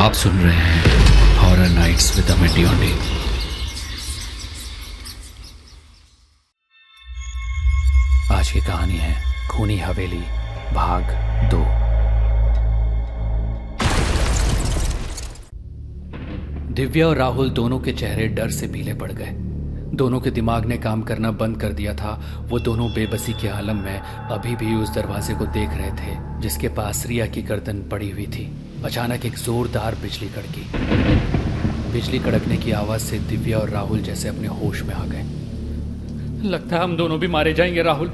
आप सुन रहे हैं हॉरर नाइट्स विद अमित डियोंडे। आज की कहानी है खूनी हवेली भाग 2। दिव्या और राहुल दोनों के चेहरे डर से पीले पड़ गए। दोनों के दिमाग ने काम करना बंद कर दिया था। वो दोनों बेबसी के आलम में अभी भी उस दरवाजे को देख रहे थे जिसके पास रिया की गर्दन पड़ी हुई थी। अचानक एक जोरदार बिजली कड़की। बिजली कड़कने की आवाज से दिव्या और राहुल जैसे अपने होश में आ गए। लगता है हम दोनों भी मारे जाएंगे राहुल।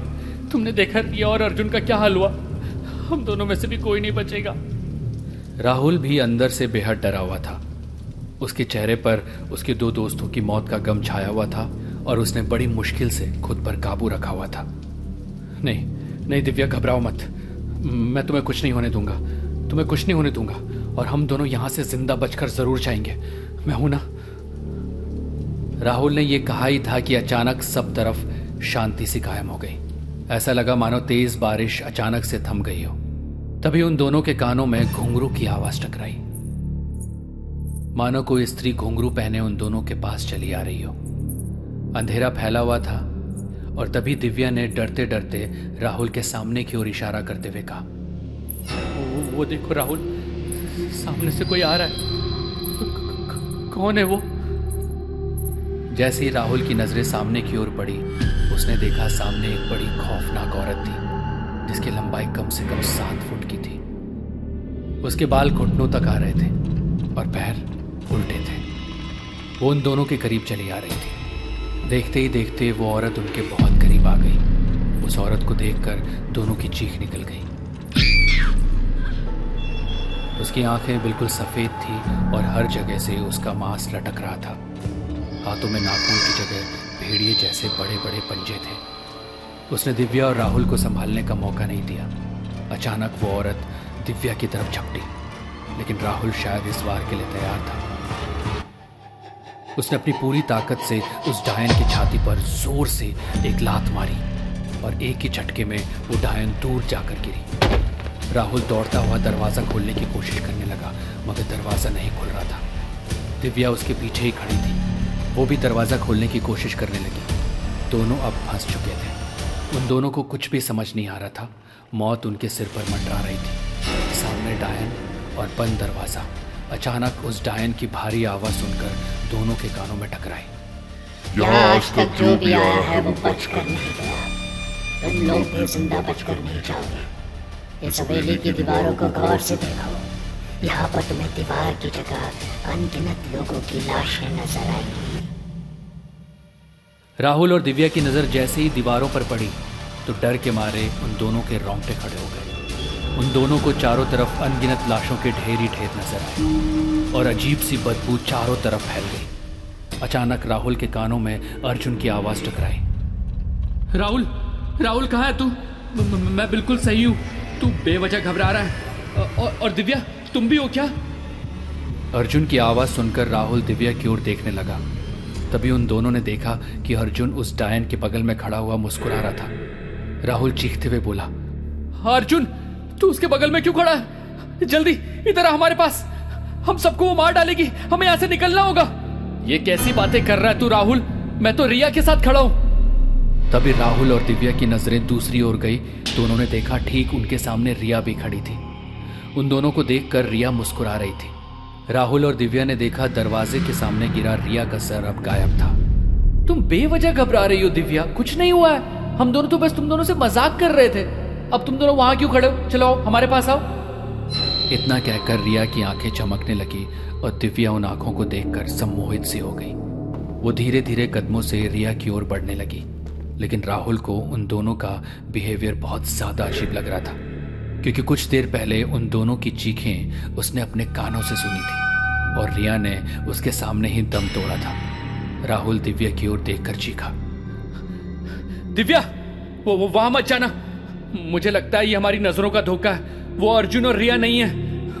तुमने देखा रिया और अर्जुन का क्या हाल हुआ। हम दोनों में से भी कोई नहीं बचेगा। राहुल भी अंदर से बेहद डरा हुआ था। उसके चेहरे पर उसके दो दोस्तों की मौत का गम छाया हुआ था और उसने बड़ी मुश्किल से खुद पर काबू रखा हुआ था। नहीं नहीं दिव्या, घबराओ मत। मैं तुम्हें कुछ नहीं होने दूंगा, तुम्हें कुछ नहीं होने दूंगा और हम दोनों यहां से जिंदा बचकर जरूर जाएंगे। मैं हूं ना। राहुल ने यह कहा ही था कि अचानक सब तरफ शांति सी कायम हो गई। ऐसा लगा मानो तेज बारिश अचानक से थम गई हो। तभी उन दोनों के कानों में घुंघरू की आवाज टकराई, मानो कोई स्त्री घुंघरू पहने उन दोनों के पास चली आ रही हो। अंधेरा फैला हुआ था और तभी दिव्या ने डरते डरते राहुल के सामने की ओर इशारा करते हुए कहा, वो देखो राहुल, सामने से कोई आ रहा है। कौन है वो? जैसे ही राहुल की नजरें सामने की ओर पड़ी, उसने देखा सामने एक बड़ी खौफनाक औरत थी जिसकी लंबाई कम से कम 7 फुट की थी। उसके बाल घुटनों तक आ रहे थे और पैर उल्टे थे। वो उन दोनों के करीब चली आ रही थी। देखते ही देखते वो औरत उनके बहुत करीब आ गई। उस औरत को देखकर दोनों की चीख निकल गई। उसकी आंखें बिल्कुल सफेद थी और हर जगह से उसका मांस लटक रहा था। हाथों में नाखून की जगह भेड़िए जैसे बड़े बड़े पंजे थे। उसने दिव्या और राहुल को संभालने का मौका नहीं दिया। अचानक वो औरत दिव्या की तरफ झपटी, लेकिन राहुल शायद इस वार के लिए तैयार था। उसने अपनी पूरी ताकत से उस डायन की छाती पर जोर से एक लात मारी और एक ही झटके में वो डायन दूर जाकर गिरी। राहुल दौड़ता हुआ दरवाजा खोलने की कोशिश करने लगा, मगर दरवाजा नहीं खुल रहा था। दिव्या उसके पीछे ही खड़ी थी। वो भी दरवाजा खोलने की कोशिश करने लगी। दोनों अब फंस चुके थे। उन दोनों को कुछ भी समझ नहीं आ रहा था। मौत उनके सिर पर मंडरा रही थी। सामने डायन और बंद दरवाजा। अचानक उस डायन की भारी आवाज सुनकर दोनों के कानों में टकराई। आज तक जो भी आया है वो बचकर नहीं गया। तुम लोग भी जिंदा बचकर नहीं जाओगे। इस हवेली की दीवारों को गौर से देखो। यहाँ पर तुम्हें दीवार की जगह अनगिनत लोगों की लाशें नजर आएंगी। राहुल और दिव्या की नजर जैसे ही दीवारों पर पड़ी तो डर के मारे उन दोनों के रोंगटे खड़े हो गए। उन दोनों को चारों तरफ अनगिनत लाशों के ढेर ही ढेर नजर आए और अजीब सी बदबू चारों तरफ फैल गई। अचानक राहुल के कानों में अर्जुन की आवाज टकराई। राहुल, राहुल कहाँ है तू? मैं बिल्कुल सही हूँ। तू बेवजह घबरा रहा है। और दिव्या, तुम भी हो क्या? अर्जुन की आवाज सुनकर राहुल दिव्या की ओर देखने लगा। तभी उन दोनों ने देखा कि अर्जुन उस डायन के बगल में खड़ा हुआ मुस्कुरा रहा था। राहुल चीखते हुए बोला, अर्जुन, तू उसके बगल में क्यों खड़ा है? जल्दी इधर आ हमारे पास। हम सबको वो मार डालेगी। हमें यहाँ से निकलना होगा। ये कैसी बातें कर रहा है तू राहुल? मैं तो रिया के साथ खड़ा हूँ। तभी राहुल और दिव्या की नजरें दूसरी ओर गई तो उन्होंने देखा ठीक उनके सामने रिया भी खड़ी थी। उन दोनों को देखकर रिया मुस्कुरा रही थी। राहुल और दिव्या ने देखा दरवाजे के सामने गिरा रिया का सर अब गायब था। तुम बेवजह घबरा रही हो दिव्या, कुछ नहीं हुआ है। हम दोनों तो बस तुम दोनों से मजाक कर रहे थे। अब तुम दोनों वहां क्यों खड़े हो? चलो हमारे पास आओ। इतना कहकर रिया की आंखें चमकने लगी और दिव्या उन आंखों को देखकर सम्मोहित सी हो गई। वो धीरे धीरे कदमों से रिया की ओर बढ़ने लगी, लेकिन राहुल को उन दोनों का बिहेवियर बहुत ज्यादा अजीब लग रहा था, क्योंकि कुछ देर पहले उन दोनों की चीखें उसने अपने कानों से सुनी थी और रिया ने उसके सामने ही दम तोड़ा था। राहुल दिव्या की ओर देखकर चीखा, दिव्या, वो वहां मत जाना। मुझे लगता है ये हमारी नजरों का धोखा है। वो अर्जुन और रिया नहीं है।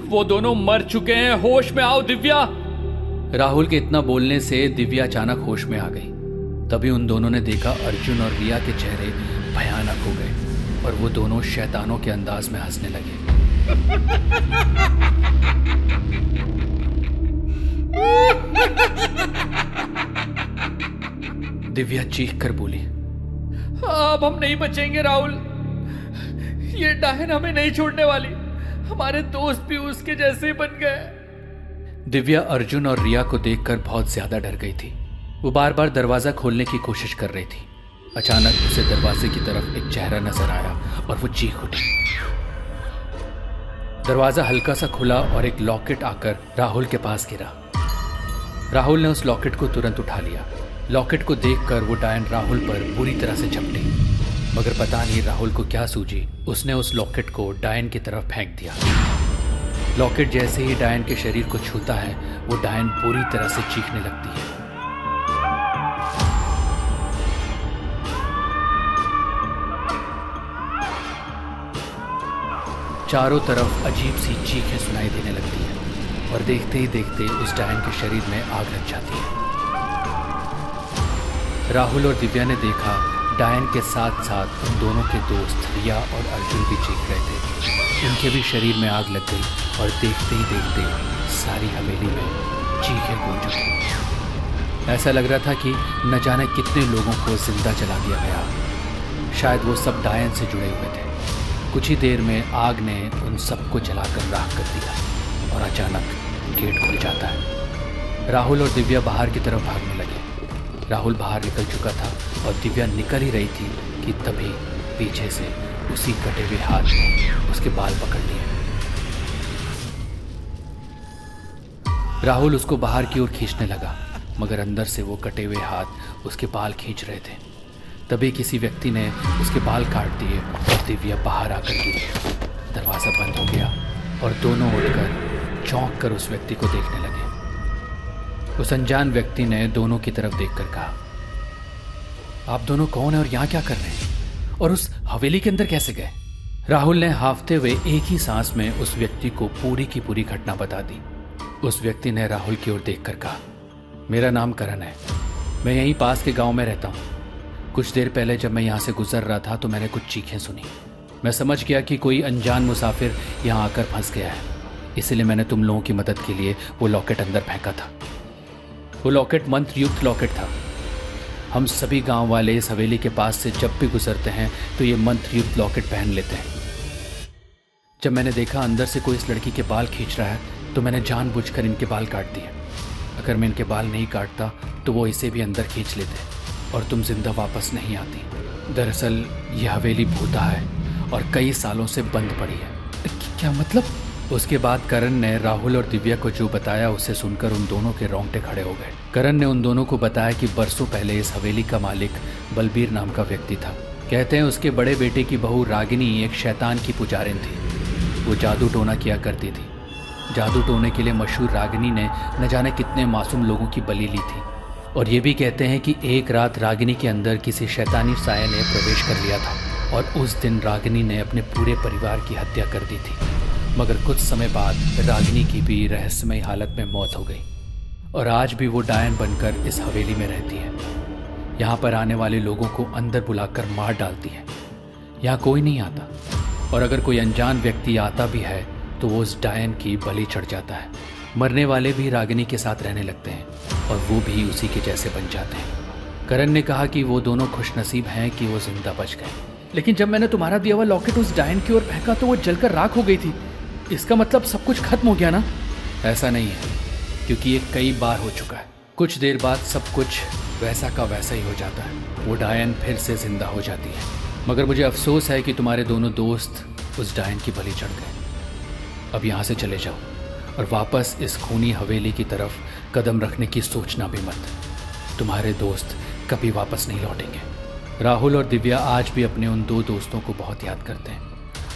वो दोनों मर चुके हैं। होश में आओ दिव्या। राहुल के इतना बोलने से दिव्या अचानक होश में आ गई। तभी उन दोनों ने देखा अर्जुन और रिया के चेहरे भयानक हो गए और वो दोनों शैतानों के अंदाज में हंसने लगे। दिव्या चीख कर बोली, अब हम नहीं बचेंगे राहुल। ये डायन हमें नहीं छोड़ने वाली। हमारे दोस्त भी उसके जैसे ही बन गए। दिव्या अर्जुन और रिया को देखकर बहुत ज्यादा डर गई थी। वो बार बार दरवाजा खोलने की कोशिश कर रही थी। अचानक उसे दरवाजे की तरफ एक चेहरा नजर आया और वो चीख उठी। दरवाजा हल्का सा खुला और एक लॉकेट आकर राहुल के पास गिरा। राहुल ने उस लॉकेट को तुरंत उठा लिया। लॉकेट को देखकर वो डायन राहुल पर बुरी तरह से झपटी, मगर पता नहीं राहुल को क्या सूझी, उसने उस लॉकेट को डायन की तरफ फेंक दिया। लॉकेट जैसे ही डायन के शरीर को छूता है, वो डायन पूरी तरह से चीखने लगती है। चारों तरफ अजीब सी चीखें सुनाई देने लगती है और देखते ही देखते उस डायन के शरीर में आग लग जाती है। राहुल और दिव्या ने देखा डायन के साथ साथ उन दोनों के दोस्त रिया और अर्जुन भी चीख रहे थे। उनके भी शरीर में आग लग गई और देखते ही देखते सारी हवेली में चीखें गूंज उठी। ऐसा लग रहा था कि न जाने कितने लोगों को जिंदा जला दिया गया। शायद वो सब डायन से जुड़े हुए थे। कुछ ही देर में आग ने उन सबको जलाकर राख कर दिया और अचानक गेट खुल जाता है। राहुल और दिव्या बाहर की तरफ भागने लगे। राहुल बाहर निकल चुका था और दिव्या निकल ही रही थी कि तभी पीछे से उसी कटे हुए हाथ ने उसके बाल पकड़ लिए। राहुल उसको बाहर की ओर खींचने लगा, मगर अंदर से वो कटे हुए हाथ उसके बाल खींच रहे थे। तभी किसी व्यक्ति ने उसके बाल काट दिए और दिव्या बाहर आकर गिरी। दरवाज़ा बंद हो गया और दोनों उठकर चौंक कर उस व्यक्ति को देखने लगे। उस अनजान व्यक्ति ने दोनों की तरफ देखकर कहा, आप दोनों कौन हैं और यहाँ क्या कर रहे हैं और उस हवेली के अंदर कैसे गए? राहुल ने हाफते हुए एक ही सांस में उस व्यक्ति को पूरी की पूरी घटना बता दी। उस व्यक्ति ने राहुल की ओर देखकर कहा, मेरा नाम करण है, मैं यहीं पास के गांव में रहता हूँ। कुछ देर पहले जब मैं यहाँ से गुजर रहा था तो मैंने कुछ चीखें सुनी। मैं समझ गया कि कोई अनजान मुसाफिर यहाँ आकर फंस गया है, इसलिए मैंने तुम लोगों की मदद के लिए वो लॉकेट अंदर फेंका था। वो लॉकेट मंत्रयुक्त लॉकेट था। हम सभी गांव वाले इस हवेली के पास से जब भी गुजरते हैं तो ये मंत्रयुक्त लॉकेट पहन लेते हैं। जब मैंने देखा अंदर से कोई इस लड़की के बाल खींच रहा है तो मैंने जानबूझकर इनके बाल काट दिए। अगर मैं इनके बाल नहीं काटता तो वो इसे भी अंदर खींच लेते और तुम जिंदा वापस नहीं आती। दरअसल ये हवेली भूता है और कई सालों से बंद पड़ी है। क्या मतलब? उसके बाद करण ने राहुल और दिव्या को जो बताया उसे सुनकर उन दोनों के रोंगटे खड़े हो गए। करण ने उन दोनों को बताया कि बरसों पहले इस हवेली का मालिक बलबीर नाम का व्यक्ति था। कहते हैं उसके बड़े बेटे की बहू रागिनी एक शैतान की पुजारिन थी। वो जादू टोना किया करती थी। जादू टोने के लिए मशहूर रागिनी ने न जाने कितने मासूम लोगों की बलि ली थी। और ये भी कहते हैं कि एक रात रागिनी के अंदर किसी शैतानी साया ने प्रवेश कर लिया था और उस दिन रागिनी ने अपने पूरे परिवार की हत्या कर दी थी। मगर कुछ समय बाद रागिनी की भी रहस्यमय हालत में मौत हो गई और आज भी वो डायन बनकर इस हवेली में रहती है। यहाँ पर आने वाले लोगों को अंदर बुलाकर मार डालती है। यहाँ कोई नहीं आता और अगर कोई अनजान व्यक्ति आता भी है तो वो उस डायन की बलि चढ़ जाता है। मरने वाले भी रागिनी के साथ रहने लगते हैं और वो भी उसी के जैसे बन जाते हैं। करण ने कहा कि वो दोनों खुशनसीब हैं कि वो जिंदा बच गए। लेकिन जब मैंने तुम्हारा दिया हुआ लॉकेट उस डायन की ओर फेंका तो वो जलकर राख हो गई थी। इसका मतलब सब कुछ खत्म हो गया ना? ऐसा नहीं है, क्योंकि ये कई बार हो चुका है। कुछ देर बाद सब कुछ वैसा का वैसा ही हो जाता है। वो डायन फिर से जिंदा हो जाती है। मगर मुझे अफसोस है कि तुम्हारे दोनों दोस्त उस डायन की बलि चढ़ गए। अब यहाँ से चले जाओ और वापस इस खूनी हवेली की तरफ कदम रखने की सोचना भी मत। तुम्हारे दोस्त कभी वापस नहीं लौटेंगे। राहुल और दिव्या आज भी अपने उन दो दोस्तों को बहुत याद करते हैं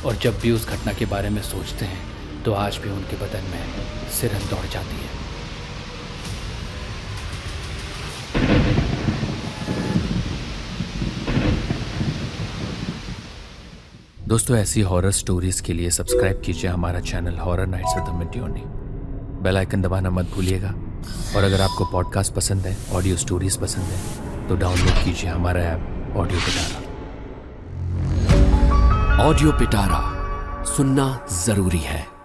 और जब भी उस घटना के बारे में सोचते हैं तो आज भी उनके बदन में सिरहन दौड़ जाती है। दोस्तों, ऐसी हॉरर स्टोरीज के लिए सब्सक्राइब कीजिए हमारा channel Horror Nights with Amit Dyoni. Bell icon दबाना मत भूलिएगा। और अगर आपको पॉडकास्ट पसंद है, ऑडियो स्टोरीज पसंद है, तो डाउनलोड कीजिए हमारा ऐप ऑडियो पिटारा। ऑडियो पिटारा सुनना जरूरी है।